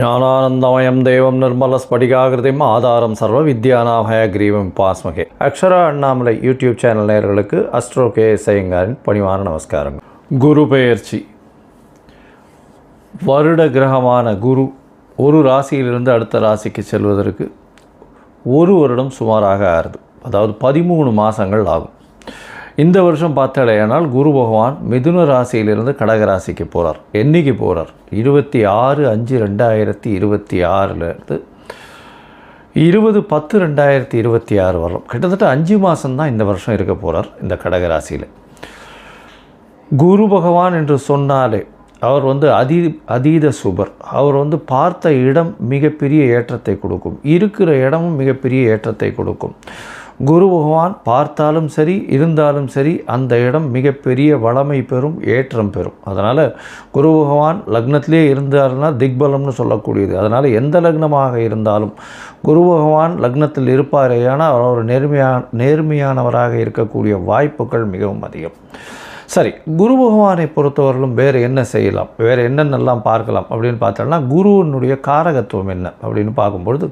ஞானானந்தமயம் தேவம் நிர்மலஸ்படிகாகிருதிம் ஆதாரம் சர்வ வித்யானாமய கிரீவம் பாஸ்மகே. அக்ஷரா அண்ணாமலை யூடியூப் சேனல் நேயர்களுக்கு அஸ்ட்ரோ கே ஐயங்காரின் பணிவான நமஸ்காரங்கள். குரு பெயர்ச்சி. வருட கிரகமான குரு ஒரு ராசியிலிருந்து அடுத்த ராசிக்கு செல்வதற்கு ஒரு வருடம் சுமாராக ஆறுது. அதாவது 13 மாதங்கள் ஆகும். இந்த வருஷம் பார்த்தாலேயானால் குரு பகவான் மிதுன ராசியிலிருந்து கடக ராசிக்கு போகிறார். என்றைக்கு போகிறார்? 26/5/2026 20/10/2026 வரலாம். கிட்டத்தட்ட 5 மாதம்தான் இந்த வருஷம் இருக்க போகிறார் இந்த கடக ராசியில். குரு பகவான் என்று சொன்னாலே அவர் அதீத சுபர். அவர் பார்த்த இடம் மிகப்பெரிய ஏற்றத்தை கொடுக்கும், இருக்கிற இடமும் மிகப்பெரிய ஏற்றத்தை கொடுக்கும். குரு பகவான் பார்த்தாலும் சரி இருந்தாலும் சரி அந்த இடம் மிகப்பெரிய வளமை பெறும், ஏற்றம் பெறும். அதனால் குரு பகவான் லக்னத்திலே இருந்தார்னா திக்பலம்னு சொல்லக்கூடியது. அதனால் எந்த லக்னமாக இருந்தாலும் குரு பகவான் லக்னத்தில் இருப்பாரேயானால் அவர் நேர்மையானவராக இருக்கக்கூடிய வாய்ப்புகள் மிகவும் அதிகம். சரி, குரு பகவானை பொறுத்தவரையிலும் வேறு என்ன செய்யலாம், வேறு என்னென்னலாம் பார்க்கலாம் அப்படின்னு பார்த்தோம்னா, குருவினுடைய காரகத்துவம் என்ன அப்படின்னு பார்க்கும்பொழுது,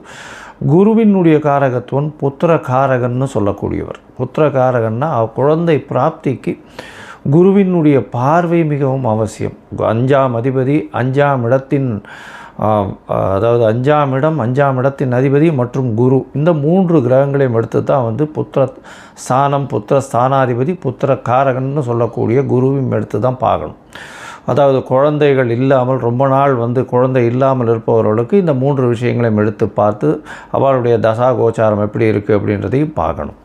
குருவினுடைய காரகத்துவம் புத்திர காரகன்னு சொல்லக்கூடியவர். புத்திர காரகன்னா குழந்தை பிராப்திக்கு குருவினுடைய பார்வை மிகவும் அவசியம். 5ஆம் அதிபதி 5ஆம் இடத்தின் அதாவது 5ஆம் இடம் 5ஆம் இடத்தின் அதிபதி மற்றும் குரு, இந்த 3 கிரகங்களையும் எடுத்து தான் புத்திர ஸ்தானம், புத்திர ஸ்தானாதிபதி, புத்திர காரகன்னு சொல்லக்கூடிய குருவையும் எடுத்து தான் பார்க்கணும். அதாவது குழந்தைகள் இல்லாமல் ரொம்ப நாள் குழந்தை இல்லாமல் இருப்பவர்களுக்கு இந்த 3 விஷயங்களையும் எடுத்து பார்த்து அவளுடைய தசா கோச்சாரம் எப்படி இருக்குது அப்படின்றதையும் பார்க்கணும்.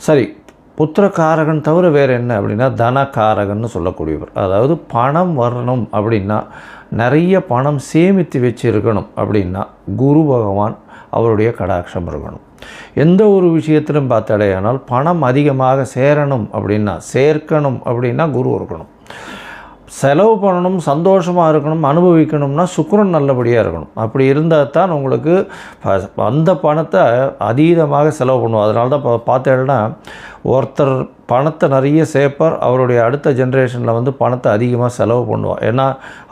சரி, புத்திரக்காரகன் தவிர வேறு என்ன அப்படின்னா தனக்காரகன்னு சொல்லக்கூடியவர். அதாவது பணம் வரணும் அப்படின்னா, நிறைய பணம் சேமித்து வச்சுருக்கணும் அப்படின்னா குரு பகவான் அவருடைய கடாட்சம் இருக்கணும். எந்த ஒரு விஷயத்திலும் பார்த்தாலேயானால் பணம் அதிகமாக சேர்க்கணும் அப்படின்னா குரு இருக்கணும். செலவு பண்ணணும், சந்தோஷமாக இருக்கணும், அனுபவிக்கணும்னா சுக்கிரன் நல்லபடியாக இருக்கணும். அப்படி இருந்தால் தான் உங்களுக்கு அந்த பணத்தை அதீதமாக செலவு பண்ணுவோம். அதனால தான் பார்த்தேன்னா ஒருத்தர் பணத்தை நிறைய சேர்ப்பார், அவருடைய அடுத்த ஜென்ரேஷனில் பணத்தை அதிகமாக செலவு பண்ணுவார். ஏன்னா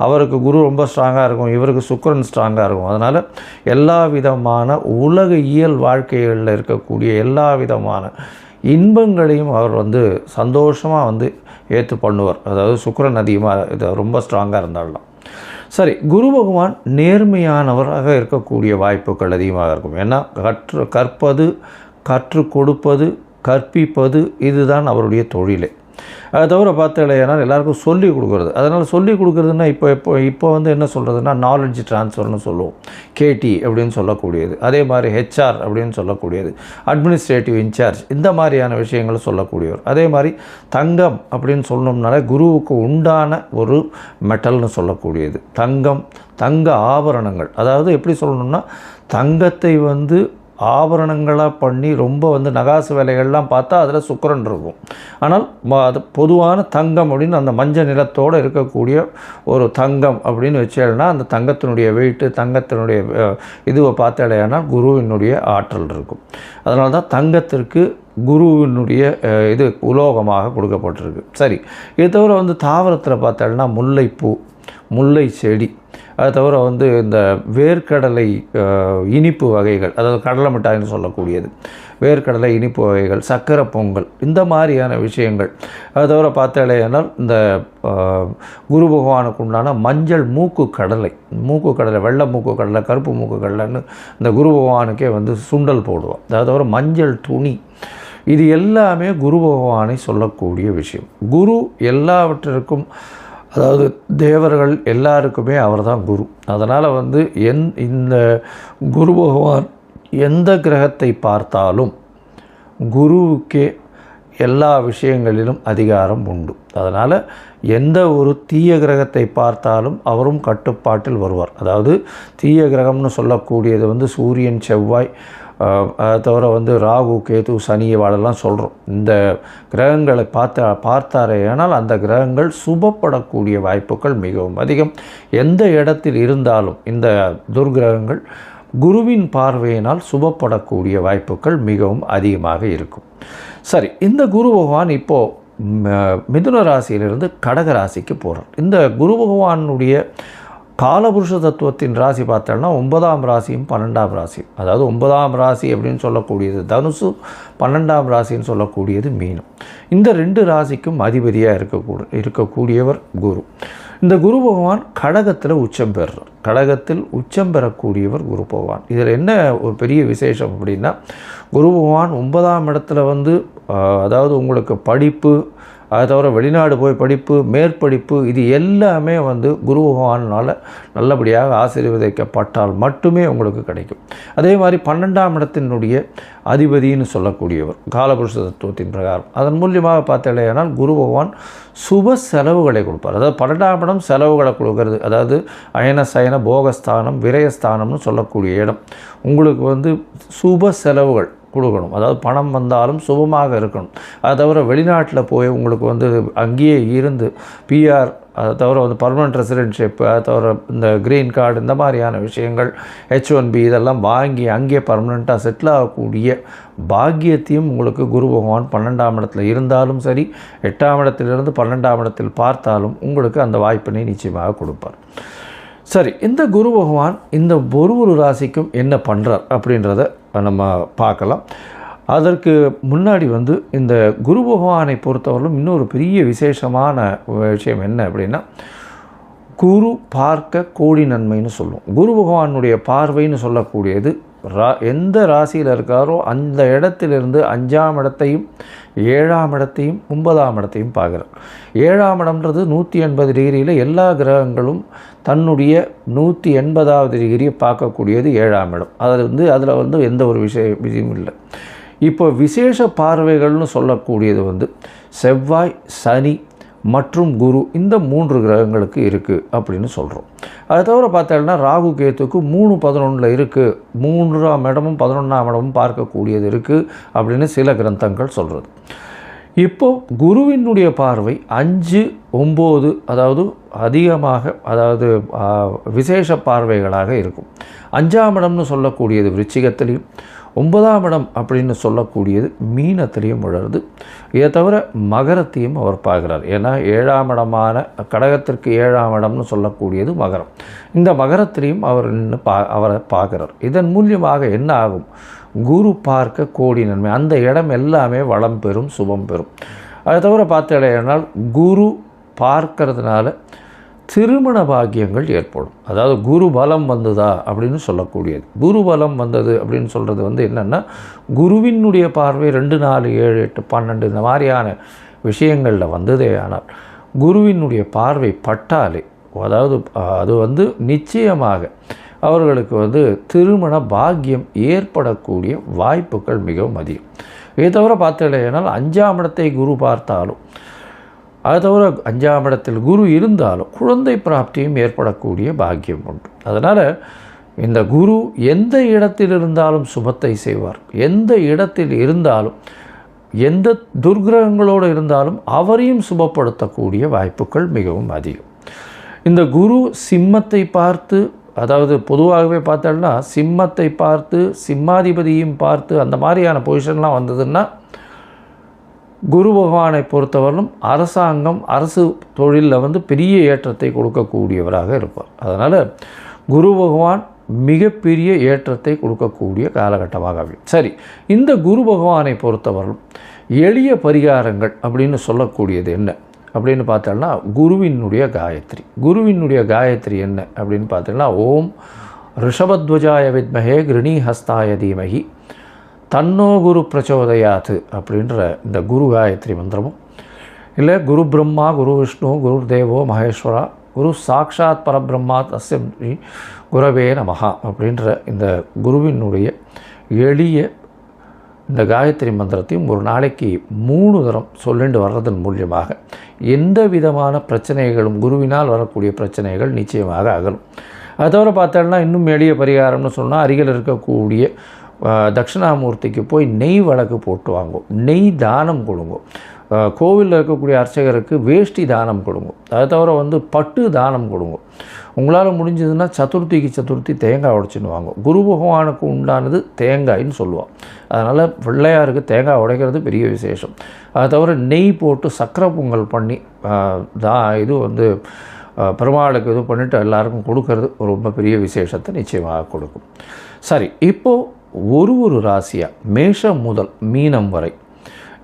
அவருக்கு குரு ரொம்ப ஸ்ட்ராங்காக இருக்கும், இவருக்கு சுக்கிரன் ஸ்ட்ராங்காக இருக்கும். அதனால் எல்லா விதமான உலக இயல் வாழ்க்கைகளில் இருக்கக்கூடிய எல்லா விதமான இன்பங்களையும் அவர் சந்தோஷமாக ஏற்று பண்ணுவார். அதாவது சுக்கிரன் அதிகமாக ரொம்ப ஸ்ட்ராங்காக இருந்தாலும். சரி, குரு பகவான் நேர்மையானவராக இருக்கக்கூடிய வாய்ப்புகள் அதிகமாக இருக்கும். ஏன்னா கற்பது, கற்றுக் கொடுப்பது, கற்பிப்பது இதுதான் அவருடைய தொழிலே. அதை தவிர பார்த்தாலேனா எல்லாருக்கும் சொல்லிக் கொடுக்குறது. அதனால் சொல்லிக் கொடுக்குறதுன்னா இப்போ என்ன சொல்கிறதுனா நாலேஜ் ட்ரான்ஸ்ஃபர்னு சொல்லுவோம், கேடி அப்படின்னு சொல்லக்கூடியது. அதே மாதிரி ஹெச்ஆர் அப்படின்னு சொல்லக்கூடியது, அட்மினிஸ்ட்ரேட்டிவ் இன்சார்ஜ், இந்த மாதிரியான விஷயங்களை சொல்லக்கூடியவர். அதே மாதிரி தங்கம் அப்படின்னு சொன்னோம்னாலே குருவுக்கு உண்டான ஒரு மெட்டல்னு சொல்லக்கூடியது தங்க ஆபரணங்கள். அதாவது எப்படி சொல்லணும்னா, தங்கத்தை ஆபரணங்களாக பண்ணி ரொம்ப நகாசு வேலைகள்லாம் பார்த்தா அதில் சுக்கிரன் இருக்கும். ஆனால் அது பொதுவான தங்கம் அப்படின்னு அந்த மஞ்சள் நிறத்தோடு இருக்கக்கூடிய ஒரு தங்கம் அப்படின்னு வச்சேன்னா அந்த தங்கத்தினுடைய வெயிட்டு, தங்கத்தினுடைய இதுவை பார்த்தாலேனால் குருவினுடைய ஆற்றல் இருக்கும். அதனால தான் தங்கத்திற்கு குருவினுடைய இது உலோகமாக கொடுக்கப்பட்டிருக்கு. சரி, இது தவிர தாவரத்தில் பார்த்தாலேனா முல்லைப்பூ, முல்லை செடி, அது தவிர இந்த வேர்க்கடலை இனிப்பு வகைகள், அதாவது கடலை மிட்டாய்னு சொல்லக்கூடியது, வேர்க்கடலை இனிப்பு வகைகள், சக்கரை பொங்கல், இந்த மாதிரியான விஷயங்கள். அது தவிர பார்த்தாலேனால் இந்த குரு பகவானுக்கு உண்டான மஞ்சள் மூக்கு கடலை, வெள்ளை மூக்கு கடலை, கருப்பு மூக்கு கடலைன்னு இந்த குரு பகவானுக்கே சுண்டல் போடுவோம். அது தவிர மஞ்சள் துணி, இது எல்லாமே குரு பகவானை சொல்லக்கூடிய விஷயம். குரு எல்லாவற்றிற்கும், அதாவது தேவர்கள் எல்லாருக்குமே அவர் தான் குரு. அதனால் இந்த குரு பகவான் எந்த கிரகத்தை பார்த்தாலும் குருவுக்கே எல்லா விஷயங்களிலும் அதிகாரம் உண்டு. அதனால் எந்த ஒரு தீய கிரகத்தை பார்த்தாலும் அவரும் கட்டுப்பாட்டில் வருவார். அதாவது தீய கிரகம்னு சொல்லக்கூடியது சூரியன், செவ்வாய், அதை தவிர ராகு, கேது, சனி வாழெல்லாம் சொல்கிறோம். இந்த கிரகங்களை பார்த்தாரேயானால் அந்த கிரகங்கள் சுபப்படக்கூடிய வாய்ப்புகள் மிகவும் அதிகம். எந்த இடத்தில் இருந்தாலும் இந்த துர்கிரகங்கள் குருவின் பார்வையினால் சுபப்படக்கூடிய வாய்ப்புகள் மிகவும் அதிகமாக இருக்கும். சரி, இந்த குரு பகவான் இப்போது மிதுன ராசியிலிருந்து கடக ராசிக்கு போகிறார். இந்த குரு பகவானுடைய காலபுருஷ தத்துவத்தின் ராசி பார்த்தோம்னா 9ஆம் ராசியும் 12ஆம் ராசியும், அதாவது 9ஆம் ராசி அப்படின்னு சொல்லக்கூடியது தனுசு, 12ஆம் ராசின்னு சொல்லக்கூடியது மீனம். இந்த 2 ராசிக்கும் அதிபதியாக இருக்கக்கூடியவர் குரு. இந்த குரு பகவான் கடகத்தில் உச்சம் பெறுறார். கடகத்தில் உச்சம் பெறக்கூடியவர் குரு பகவான். இதில் என்ன ஒரு பெரிய விசேஷம் அப்படின்னா, குரு பகவான் 9ஆம் இடத்துல அதாவது உங்களுக்கு படிப்பு, அதை தவிர வெளிநாடு போய் படிப்பு, மேற்படிப்பு, இது எல்லாமே குரு பகவானால் நல்லபடியாக ஆசீர்வதிக்கப்பட்டால் மட்டுமே உங்களுக்கு கிடைக்கும். அதே மாதிரி 12ஆம் இடத்தினுடைய அதிபதினு சொல்லக்கூடியவர் காலபுருஷ தத்துவத்தின் பிரகாரம், அதன் மூலியமாக பார்த்தேனால் குரு பகவான் சுப செலவுகளை கொடுப்பார். அதாவது 12ஆம் இடம் செலவுகளை கொடுக்கறது, அதாவது அயன சயன போகஸ்தானம் விரயஸ்தானம்னு சொல்லக்கூடிய இடம். உங்களுக்கு சுப செலவுகள் கொடுக்கணும், அதாவது பணம் வந்தாலும் சுபமாக இருக்கணும். அதை தவிர வெளிநாட்டில் போய் உங்களுக்கு அங்கேயே இருந்து பிஆர், அதை தவிர பர்மனெண்ட் ரெசிடென்ஷிப், அதை தவிர இந்த க்ரீன் கார்டு, இந்த மாதிரியான விஷயங்கள், H1B இதெல்லாம் வாங்கி அங்கேயே பர்மனெண்ட்டாக செட்டில் ஆகக்கூடிய பாக்கியத்தையும் உங்களுக்கு குரு பகவான் 12ஆம் இடத்துல இருந்தாலும் சரி, 8ஆம் இடத்திலிருந்து 12ஆம் இடத்தில் பார்த்தாலும் உங்களுக்கு அந்த வாய்ப்பினை நிச்சயமாக கொடுப்பார். சரி, இந்த குரு பகவான் இந்த ஒரு ராசிக்கும் என்ன பண்ணுறார் அப்படின்றத நம்ம பார்க்கலாம். அதற்கு முன்னாடி இந்த குரு பகவானை பொறுத்தவரையிலும் இன்னொரு பெரிய விசேஷமான விஷயம் என்ன அப்படின்னா, குரு பார்க்க கோடி நன்மைன்னு சொல்லுவோம். குரு பகவானுடைய பார்வைன்னு சொல்லக்கூடியது எந்த ராசியில் இருக்காரோ அந்த இடத்திலிருந்து 5ஆம் இடத்தையும் 7ஆம் இடத்தையும் 9ஆம் இடத்தையும் பார்க்குறார். 7ஆம் இடம்ன்றது 180 டிகிரியில் எல்லா கிரகங்களும் தன்னுடைய 180வது டிகிரியை பார்க்கக்கூடியது 7ஆம் இடம். அதில் எந்த ஒரு விஷயம் இல்லை. இப்போ விசேஷ பார்வைகள்னு சொல்லக்கூடியது செவ்வாய், சனி மற்றும் குரு, இந்த 3 கிரகங்களுக்கு இருக்குது அப்படின்னு சொல்கிறோம். அதை தவிர பார்த்தோம்னா ராகு கேத்துக்கு 3-11 இருக்குது, 3ஆம் இடமும் 11ஆம் இடமும் பார்க்கக்கூடியது இருக்குது அப்படின்னு சில கிரந்தங்கள் சொல்கிறது. இப்போது குருவினுடைய பார்வை 5-9, அதாவது அதிகமாக, அதாவது விசேஷ பார்வைகளாக இருக்கும். 5ஆம் இடம்னு சொல்லக்கூடியது விருச்சிகத்திலையும், 9ஆம் இடம் அப்படின்னு சொல்லக்கூடியது மீனத்திலையும் விழுறது. இதை தவிர மகரத்தையும் அவர் பார்க்குறார். ஏன்னா 7ஆம் இடமான கடகத்திற்கு 7ஆம் இடம்னு சொல்லக்கூடியது மகரம். இந்த மகரத்திலையும் அவர் அவரை பார்க்குறார். இதன் மூலியமாக என்ன ஆகும்? குரு பார்க்க கோடி நன்மை, அந்த இடம் எல்லாமே வளம் பெறும், சுபம் பெறும். அதை தவிர பார்த்தேனால் குரு பார்க்கறதுனால திருமண பாக்கியங்கள் ஏற்படும். அதாவது குரு பலம் வந்ததா அப்படின்னு சொல்லக்கூடியது. குரு பலம் வந்தது அப்படின்னு சொல்கிறது என்னென்னா, குருவினுடைய பார்வை 2, 4, 7, 8, 12 இந்த மாதிரியான விஷயங்களில் வந்ததே. ஆனால் குருவினுடைய பார்வை பட்டாலே, அதாவது அது நிச்சயமாக அவர்களுக்கு திருமண பாக்கியம் ஏற்படக்கூடிய வாய்ப்புகள் மிகவும் அதிகம். இதை தவிர பார்த்தேனால் 5ஆம் இடத்தை குரு பார்த்தாலும், அது தவிர 5ஆம் இடத்தில் குரு இருந்தாலும் குழந்தை பிராப்தியும் ஏற்படக்கூடிய பாக்கியம் உண்டு. அதனால் இந்த குரு எந்த இடத்தில் இருந்தாலும் சுபத்தை செய்வார். எந்த இடத்தில் இருந்தாலும், எந்த துர்கிரகங்களோடு இருந்தாலும் அவரையும் சுபப்படுத்தக்கூடிய வாய்ப்புகள் மிகவும் அதிகம். இந்த குரு சிம்மத்தை பார்த்து, அதாவது பொதுவாகவே பார்த்தோம்னா சிம்மத்தை பார்த்து, சிம்மாதிபதியும் பார்த்து, அந்த மாதிரியான பொசிஷன்லாம் வந்ததுன்னா குரு பகவானை பொறுத்தவரையிலும் அரசாங்கம், அரசு தொழிலில் பெரிய ஏற்றத்தை கொடுக்கக்கூடியவராக இருப்பார். அதனால் குரு பகவான் மிகப்பெரிய ஏற்றத்தை கொடுக்கக்கூடிய காலகட்டமாக அமையும். சரி, இந்த குரு பகவானை பொறுத்தவரையிலும் எளிய பரிகாரங்கள் அப்படின்னு சொல்லக்கூடியது என்ன அப்படின்னு பார்த்தோம்னா, குருவினுடைய காயத்ரி. குருவினுடைய காயத்ரி என்ன அப்படின்னு பார்த்தோம்னா, ஓம் ரிஷபத்வஜாய வித்மஹே கிருணி ஹஸ்தாய தீமஹி தன்னோ குரு பிரச்சோதயாத்து அப்படின்ற இந்த குரு காயத்ரி மந்திரமும், இல்லை குரு பிரம்மா குரு விஷ்ணு குரு தேவோ மகேஸ்வரா குரு சாக்ஷாத் பரபிரம்மா தஸ்ய குரவே நமஹா அப்படின்ற இந்த குருவினுடைய எளிய இந்த காயத்ரி மந்திரத்தையும் ஒரு நாளைக்கு 3 தரம் சொல்லிட்டு வர்றதன் மூலியமாக எந்த விதமான பிரச்சனைகளும், குருவினால் வரக்கூடிய பிரச்சனைகள் நிச்சயமாக அகலும். அதை தவிர பார்த்தோம்னா இன்னும் எளிய பரிகாரம்னு சொன்னால், அருகில் இருக்கக்கூடிய தட்சிணாமூர்த்திக்கு போய் நெய் வழக்கு போட்டு வாங்கும், நெய் தானம் கொடுங்க. கோவிலில் இருக்கக்கூடிய அர்ச்சகருக்கு வேஷ்டி தானம் கொடுங்க. அதை தவிர பட்டு தானம் கொடுங்க. உங்களால் முடிஞ்சதுன்னா சதுர்த்தி தேங்காய் உடைச்சின்னு வாங்க. குரு பகவானுக்கு உண்டானது தேங்காயின்னு சொல்லுவான். அதனால் பிள்ளையாருக்கு தேங்காய் உடைக்கிறது பெரிய விசேஷம். அதை தவிர நெய் போட்டு சக்கரை பொங்கல் பண்ணி இது பெருமாளுக்கு இது பண்ணிவிட்டு எல்லாருக்கும் கொடுக்கறது ரொம்ப பெரிய விசேஷத்தை நிச்சயமாக கொடுக்கும். சரி, இப்போது ஒரு ராசியாக மேஷம் முதல் மீனம் வரை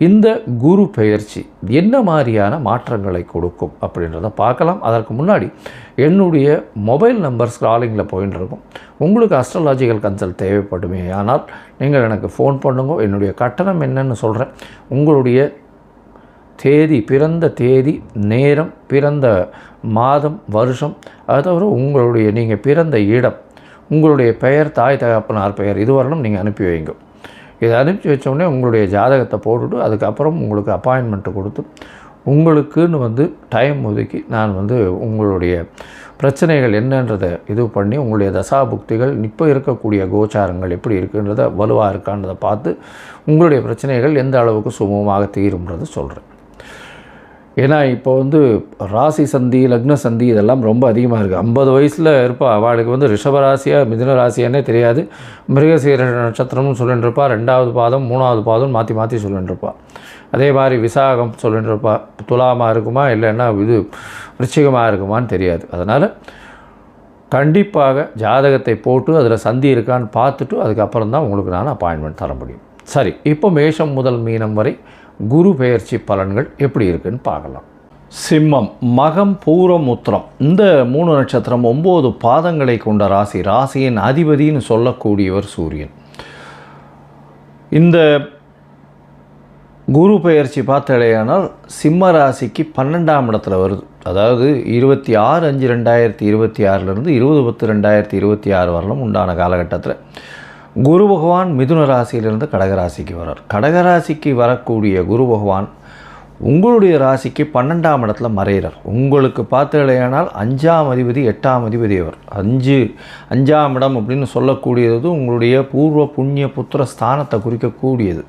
இந்த குரு பெயர்ச்சி என்ன மாதிரியான மாற்றங்களை கொடுக்கும் அப்படின்றத பார்க்கலாம். அதற்கு முன்னாடி என்னுடைய மொபைல் நம்பர் ஸ்க்ராலிங்கில் போயின்னு இருக்கும். உங்களுக்கு அஸ்ட்ராலாஜிக்கல் கன்சல்ட் தேவைப்படுமே ஆனால் நீங்கள் எனக்கு ஃபோன் பண்ணுங்க. என்னுடைய கட்டணம் என்னன்னு சொல்கிறேன். உங்களுடைய தேதி, பிறந்த தேதி, நேரம், பிறந்த மாதம், வருஷம், அதை தவிர உங்களுடைய நீங்கள் பிறந்த இடம், உங்களுடைய பெயர், தாய் தகப்பனார் பெயர், இதுவரையிலும் நீங்கள் அனுப்பி வைங்க. இதை அனுப்பி வச்சோடனே உங்களுடைய ஜாதகத்தை போட்டுவிட்டு அதுக்கப்புறம் உங்களுக்கு அப்பாயின்மெண்ட்டு கொடுத்து உங்களுக்குன்னு டைம் ஒதுக்கி நான் உங்களுடைய பிரச்சனைகள் என்னன்றதை இது பண்ணி உங்களுடைய தசாபுக்திகள் இப்போ இருக்கக்கூடிய கோச்சாரங்கள் எப்படி இருக்குன்றதை வலுவாக இருக்கான்றதை பார்த்து உங்களுடைய பிரச்சனைகள் எந்த அளவுக்கு சுமூகமாக தீரும்ன்றது சொல்கிறேன். ஏன்னா இப்போ ராசி சந்தி, லக்ன சந்தி இதெல்லாம் ரொம்ப அதிகமாக இருக்குது. 50 வயசில் இருப்பா, அவளுக்கு ரிஷபராசியாக மிதுன ராசியானே தெரியாது. மிருகசீர நட்சத்திரம்னு சொல்லிட்டு இருப்பா, 2வது பாதம் 3வது பாதம் மாற்றி மாற்றி சொல்லிட்டு இருப்பா. அதே மாதிரி விசாகம் சொல்லிட்டு இருப்பா. துலாமாக இருக்குமா இல்லைன்னா விருச்சிகமாக இருக்குமான்னு தெரியாது. அதனால் கண்டிப்பாக ஜாதகத்தை போட்டு அதில் சந்தி இருக்கான்னு பார்த்துட்டு அதுக்கப்புறம் தான் உங்களுக்கு நான் அப்பாயின்மெண்ட் தர முடியும். சரி, இப்போ மேஷம் முதல் மீனம் வரை குரு பெயர்ச்சி பலன்கள் எப்படி இருக்குன்னு பார்க்கலாம். சிம்மம், மகம், பூரம், உத்திரம் இந்த 3 நட்சத்திரம் 9 பாதங்களை கொண்ட ராசி. ராசியின் அதிபதினு சொல்லக்கூடியவர் சூரியன். இந்த குரு பெயர்ச்சி பார்த்தாலேயானால் சிம்ம ராசிக்கு 12ஆம் இடத்துல வருது. அதாவது 26/5/2026 20/10/2026 வரலும் உண்டான காலகட்டத்தில் குரு பகவான் மிதுன ராசியிலிருந்து கடகராசிக்கு வரார். கடகராசிக்கு வரக்கூடிய குரு பகவான் உங்களுடைய ராசிக்கு 12ஆம் இடத்துல மறைகிறார். உங்களுக்கு பார்த்தாலேயானால் 5ஆம் அதிபதி 8ஆம் அதிபதி அவர். 5ஆம் இடம் அப்படின்னு சொல்லக்கூடியது உங்களுடைய பூர்வ புண்ணிய புத்திர ஸ்தானத்தை குறிக்கக்கூடியது.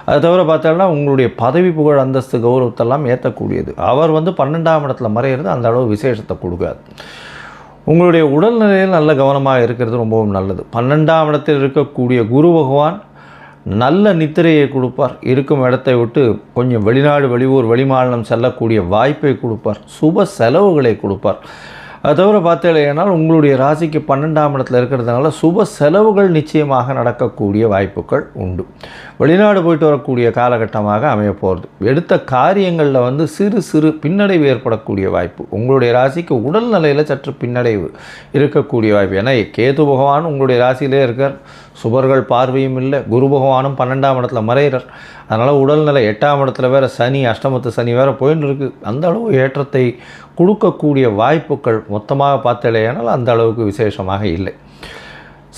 அது தவிர பார்த்தாலும் உங்களுடைய பதவி புகழ் அந்தஸ்து கௌரவத்தெல்லாம் ஏற்றக்கூடியது. அவர் 12ஆம் இடத்துல மறைகிறது அந்த அளவு விசேஷத்தை கொடுக்காது. உங்களுடைய உடல்நிலையில் நல்ல கவனமாக இருக்கிறது ரொம்பவும் நல்லது. 12ஆம் இடத்தில் இருக்கக்கூடிய குரு பகவான் நல்ல நித்திரையை கொடுப்பார். இருக்கும் இடத்தை விட்டு கொஞ்சம் வெளிநாடு, வெளியூர், வெளிமாநிலம் செல்லக்கூடிய வாய்ப்பை கொடுப்பார். சுப செலவுகளை கொடுப்பார். அது தவிர பார்த்தீங்கன்னா உங்களுடைய ராசிக்கு 12ஆம் இடத்துல இருக்கிறதுனால சுப செலவுகள் நிச்சயமாக நடக்கக்கூடிய வாய்ப்புகள் உண்டு. வெளிநாடு போயிட்டு வரக்கூடிய காலகட்டமாக அமைய போகிறது. எடுத்த காரியங்களில் சிறு சிறு பின்னடைவு ஏற்படக்கூடிய வாய்ப்பு. உங்களுடைய ராசிக்கு உடல்நிலையில் சற்று பின்னடைவு இருக்கக்கூடிய வாய்ப்பு. ஏன்னா கேது பகவான் உங்களுடைய ராசியிலே இருக்கார். சுபர்கள் பார்வையும் இல்லை. குரு பகவானும் 12ஆம் இடத்துல மறைகிறார். அதனால் உடல்நிலை 8ஆம் இடத்துல வேறு சனி, அஷ்டமத்து சனி வேறு போயின்னு இருக்குது. அந்த அளவு ஏற்றத்தை கொடுக்கக்கூடிய வாய்ப்புகள் மொத்தமாக பார்த்தாலேயானால் அந்த அளவுக்கு விசேஷமாக இல்லை.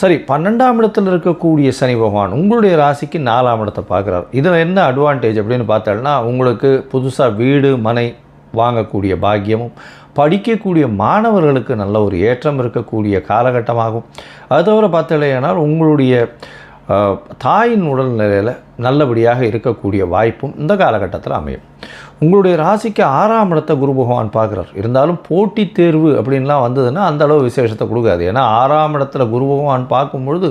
சரி, 12ஆம் இடத்தில் இருக்கக்கூடிய சனி பகவான் உங்களுடைய ராசிக்கு 4ஆம் இடத்தை பார்க்குறார். இதில் என்ன அட்வான்டேஜ் அப்படின்னு பார்த்தாலும்னா உங்களுக்கு புதுசாக வீடு மனை வாங்கக்கூடிய பாக்கியமும், படிக்கக்கூடிய மாணவர்களுக்கு நல்ல ஒரு ஏற்றம் இருக்கக்கூடிய காலகட்டமாகும். அது தவிர பார்த்தாலேயானால் உங்களுடைய தாயின் உடல்நிலையில் நல்லபடியாக இருக்கக்கூடிய வாய்ப்பும் இந்த காலகட்டத்தில் அமையும். உங்களுடைய ராசிக்கு 6ஆம் இடத்தை குரு பகவான் பார்க்குறார். இருந்தாலும் போட்டித் தேர்வு அப்படின்லாம் வந்ததுன்னா அந்த அளவு விசேஷத்தை கொடுக்காது. ஏன்னா 6ஆம் இடத்துல குரு பகவான் பார்க்கும்பொழுது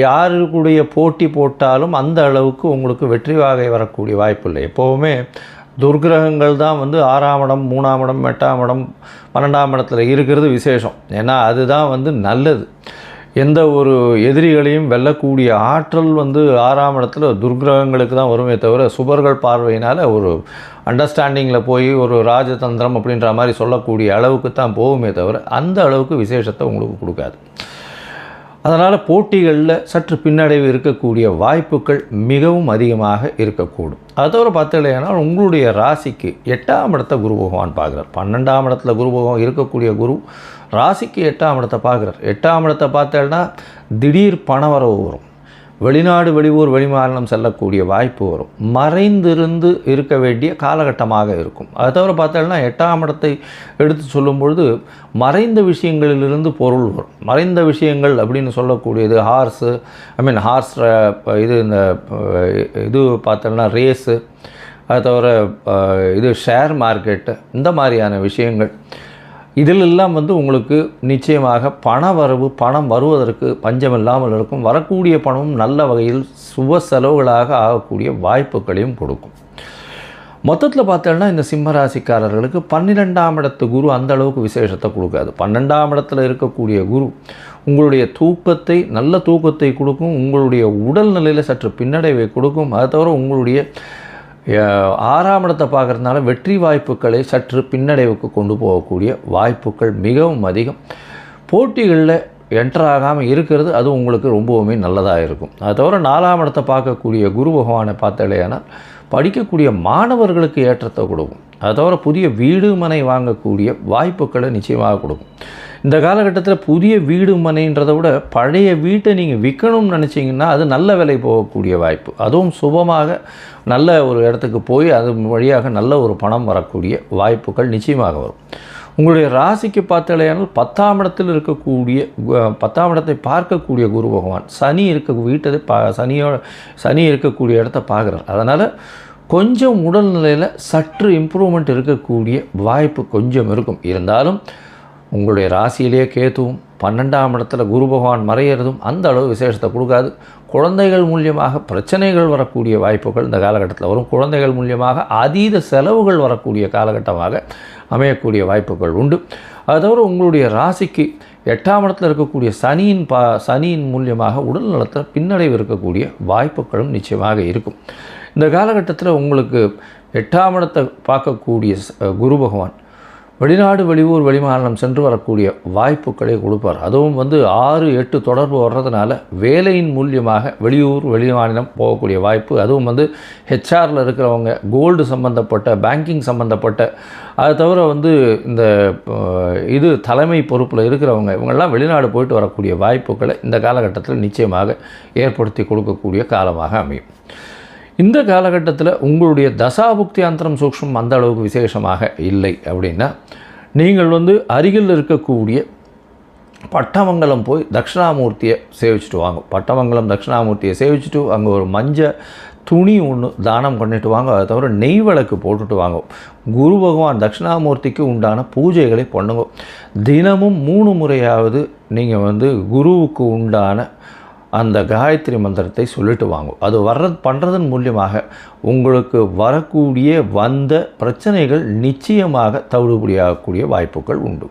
யாருக்குடைய போட்டி போட்டாலும் அந்த அளவுக்கு உங்களுக்கு வெற்றி வாகை வரக்கூடிய வாய்ப்பு இல்லை. எப்போவுமே துர்கிரகங்கள் தான் 6ஆம் இடம், 3ஆம் இடம், 8ஆம் இடம், 12ஆம் இடத்துல இருக்கிறது விசேஷம். ஏன்னா அதுதான் நல்லது. எந்த ஒரு எதிரிகளையும் வெல்லக்கூடிய ஆற்றல் 6ஆம் இடத்துல துர்கிரகங்களுக்கு தான் வருமே தவிர சுபர்கள் பார்வையினால் ஒரு அண்டர்ஸ்டாண்டிங்கில் போய் ஒரு ராஜதந்திரம் அப்படின்ற மாதிரி சொல்லக்கூடிய அளவுக்கு தான் போகுமே தவிர அந்த அளவுக்கு விசேஷத்தை உங்களுக்கு கொடுக்காது. அதனால் போட்டிகளில் சற்று பின்னடைவு இருக்கக்கூடிய வாய்ப்புகள் மிகவும் அதிகமாக இருக்கக்கூடும். அது தவிர பார்த்தீங்கன்னா உங்களுடைய ராசிக்கு 8ஆம் இடத்தை குரு பகவான் பார்க்குறார். 12ஆம் இடத்துல குரு பகவான் இருக்கக்கூடிய குரு ராசிக்கு 8ஆம் இடத்தை பார்க்குறார். 8ஆம் இடத்தை பார்த்தேன்னா திடீர் பணவரவு வரும். வெளிநாடு, வெளியூர், வெளிமாநிலம் செல்லக்கூடிய வாய்ப்பு வரும். மறைந்திருந்து இருக்க வேண்டிய காலகட்டமாக இருக்கும். அது தவிர பார்த்தோம்னா 8ஆம் இடத்தை எடுத்து சொல்லும் பொழுது மறைந்த விஷயங்களிலிருந்து பொருள் வரும். மறைந்த விஷயங்கள் அப்படின்னு சொல்லக்கூடியது ஹார்ஸ் இது பார்த்தோம்னா ரேஸு, அது தவிர இது ஷேர் மார்க்கெட்டு, இந்த மாதிரியான விஷயங்கள் இதிலெல்லாம் உங்களுக்கு நிச்சயமாக பணம் வருவதற்கு பஞ்சமில்லாமல் இருக்கும். வரக்கூடிய பணமும் நல்ல வகையில் சுப செலவுகளாக ஆகக்கூடிய வாய்ப்புகளையும் கொடுக்கும். மொத்தத்தில் பார்த்தோன்னா இந்த சிம்ம ராசிக்காரர்களுக்கு 12ஆம் இடத்து குரு அந்த அளவுக்கு விசேஷத்தை கொடுக்காது. 12ஆம் இடத்துல இருக்கக்கூடிய குரு உங்களுடைய தூக்கத்தை, நல்ல தூக்கத்தை கொடுக்கும், உங்களுடைய உடல்நிலையில் சற்று பின்னடைவை கொடுக்கும். அதை தவிர உங்களுடைய 6ஆம் இடத்தை பார்க்குறதுனால வெற்றி வாய்ப்புகளை சற்று பின்னடைவுக்கு கொண்டு போகக்கூடிய வாய்ப்புகள் மிகவும் அதிகம். போட்டிகளில் என்டர் ஆகாமல் இருக்கிறது அது உங்களுக்கு ரொம்பவுமே நல்லதாக இருக்கும். அதை தவிர 4ஆம் இடத்தை பார்க்கக்கூடிய குரு பகவானை பார்த்தாலேயானால் படிக்கக்கூடிய மாணவர்களுக்கு ஏற்றத்தை கொடுக்கும். அதை தவிர புதிய வீடு மனை வாங்கக்கூடிய வாய்ப்புகளை நிச்சயமாக கொடுக்கும். இந்த காலகட்டத்தில் புதிய வீடு மனைன்றதை விட பழைய வீட்டை நீங்கள் விற்கணும்னு நினச்சிங்கன்னா அது நல்ல விலை போகக்கூடிய வாய்ப்பு. அதுவும் சுபமாக நல்ல ஒரு இடத்துக்கு போய் அது வழியாக நல்ல ஒரு பணம் வரக்கூடிய வாய்ப்புகள் நிச்சயமாக வரும். உங்களுடைய ராசிக்கு பார்த்தாலேயானால் 10ஆம் இடத்தில் இருக்கக்கூடிய 10ஆம் இடத்தை பார்க்கக்கூடிய குரு பகவான் சனி வீட்டை சனி இருக்கக்கூடிய இடத்த பார்க்குறார். அதனால் கொஞ்சம் உடல்நிலையில் சற்று இம்ப்ரூவ்மெண்ட் இருக்கக்கூடிய வாய்ப்பு கொஞ்சம் இருக்கும். இருந்தாலும் உங்களுடைய ராசியிலேயே கேத்துவும் 12ஆம் இடத்துல குரு பகவான் மறையிறதும் அந்த அளவு விசேஷத்தை கொடுக்காது. குழந்தைகள் மூலியமாக பிரச்சனைகள் வரக்கூடிய வாய்ப்புகள் இந்த காலகட்டத்தில் வரும். குழந்தைகள் மூலியமாக அதீத செலவுகள் வரக்கூடிய காலகட்டமாக அமையக்கூடிய வாய்ப்புகள் உண்டு. அது தவிர உங்களுடைய ராசிக்கு 8ஆம் இடத்தில் இருக்கக்கூடிய சனியின் மூலியமாக உடல் நலத்தில் பின்னடைவு இருக்கக்கூடிய வாய்ப்புகளும் நிச்சயமாக இருக்கும். இந்த காலகட்டத்தில் உங்களுக்கு 8ஆம் இடத்தை பார்க்கக்கூடிய குரு பகவான் வெளிநாடு, வெளியூர், வெளிமாநிலம் சென்று வரக்கூடிய வாய்ப்புகளை கொடுப்பார். அதுவும் 6-8 தொடர்பு வர்றதுனால வேலையின் மூலியமாக வெளியூர், வெளிமாநிலம் போகக்கூடிய வாய்ப்பு. அதுவும் ஹெச்ஆரில் இருக்கிறவங்க, கோல்டு சம்பந்தப்பட்ட, பேங்கிங் சம்பந்தப்பட்ட, அதை தவிர இந்த தலைமை பொறுப்பில் இருக்கிறவங்க இவங்கெல்லாம் வெளிநாடு போயிட்டு வரக்கூடிய வாய்ப்புகளை இந்த காலகட்டத்தில் நிச்சயமாக ஏற்படுத்தி கொடுக்கக்கூடிய காலமாக அமையும். இந்த காலகட்டத்தில் உங்களுடைய தசாபுக்தி அந்தரம் சூக்ஷ்மம் அந்த அளவுக்கு விசேஷமாக இல்லை அப்படின்னா நீங்கள் அருகில் இருக்கக்கூடிய பட்டமங்கலம் போய் தட்சிணாமூர்த்தியை சேவிச்சுட்டு வாங்க. பட்டமங்கலம் தட்சிணாமூர்த்தியை சேவிச்சுட்டு அங்கே ஒரு மஞ்சள் துணி ஒன்று தானம் பண்ணிட்டு வாங்க. அதை தவிர நெய் விளக்கு போட்டுட்டு வாங்க. குரு பகவான் தட்சிணாமூர்த்திக்கு உண்டான பூஜைகளை பண்ணுங்க. தினமும் 3 முறையாவது நீங்கள் குருவுக்கு உண்டான அந்த காயத்ரி மந்திரத்தை சொல்லிட்டு வாங்க. அது பண்ணுறதன் மூலியமாக உங்களுக்கு வரக்கூடிய பிரச்சனைகள் நிச்சயமாக தவிடுபடியாகக்கூடிய வாய்ப்புகள் உண்டு.